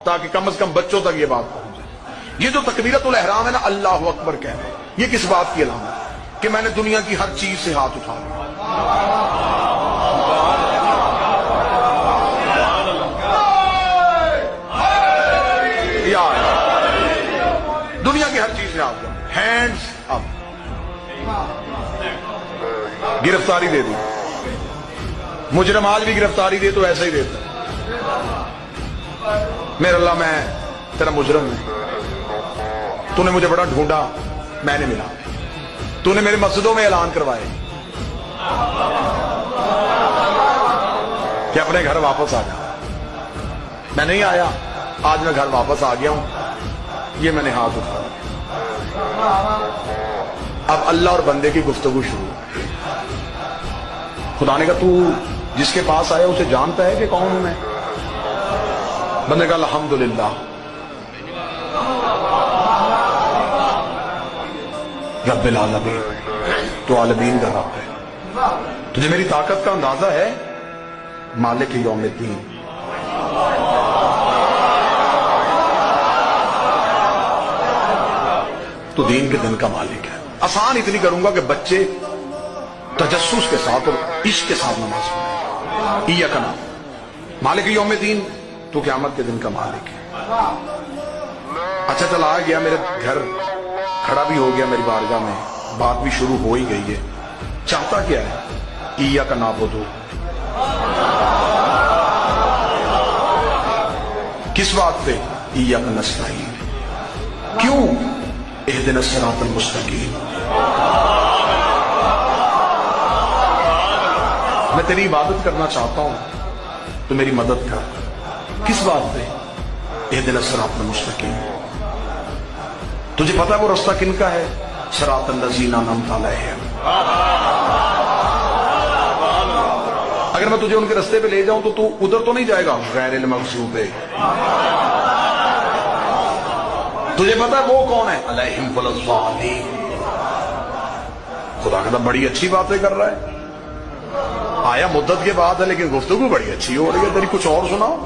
تاکہ کم از کم بچوں تک یہ بات پہنچ جائے۔ یہ جو تکبیرۃ الاحرام ہے نا، اللہ اکبر کہنا، یہ کس بات کی علامت ہے؟ کہ میں نے دنیا کی ہر چیز سے ہاتھ اٹھا لیا۔ دنیا کی ہر چیز سے ہاتھ اٹھا، ہینڈز اپ۔ گرفتاری دے دی، مجرم آج بھی گرفتاری دے تو ایسا ہی دیتا ہے، میرے اللہ میں تیرا مجرم ہوں، تو نے مجھے بڑا ڈھونڈا، میں نے ملا، تو نے میرے مسجدوں میں اعلان کروائے کہ اپنے گھر واپس آ جا۔ میں نہیں آیا، آج میں گھر واپس آ گیا ہوں، یہ میں نے ہاتھ اٹھایا۔ اب اللہ اور بندے کی گفتگو شروع۔ خدا نے کہا تو جس کے پاس آیا اسے جانتا ہے کہ کون ہوں میں؟ بندے کہا الحمدللہ۔ رب العالمین، تو عالمین کا رب ہے، تجھے میری طاقت کا اندازہ ہے؟ مالک یوم الدین، تو دین کے دن کا مالک ہے۔ آسان اتنی کروں گا کہ بچے تجسس کے ساتھ اور عشق کے ساتھ نماز پڑھیں۔ ایاک نعبد، مالک یوم الدین، تو قیامت کے دن کا مالک ہے۔ اچھا چل آ گیا میرے گھر، کھڑا بھی ہو گیا میری بارگاہ میں، بات بھی شروع ہو ہی گئی ہے۔ چاہتا کیا ہے؟ ایاک نعبد، کس بات پہ؟ ایاک نستعین، کیوں؟ اہدنا الصراط المستقیم، میں تیری عبادت کرنا چاہتا ہوں تو میری مدد کر۔ کس بات پہ؟ اہدنا الصراط المستقیم، تجھے پتا ہے وہ رستہ کن کا ہے؟ صراط الذین انعمت علیہم۔ اگر میں تجھے ان کے رستے پہ لے جاؤں تو ادھر تو نہیں جائے گا غیر المغضوب پہ۔ تجھے پتا ہے وہ کون ہے؟ علیہم الضالین۔ خدا کہتا بڑی اچھی باتیں کر رہا ہے، آیا مدت کے بعد ہے لیکن گفتگو بڑی اچھی ہو رہی ہے، تیری کچھ اور سناؤ۔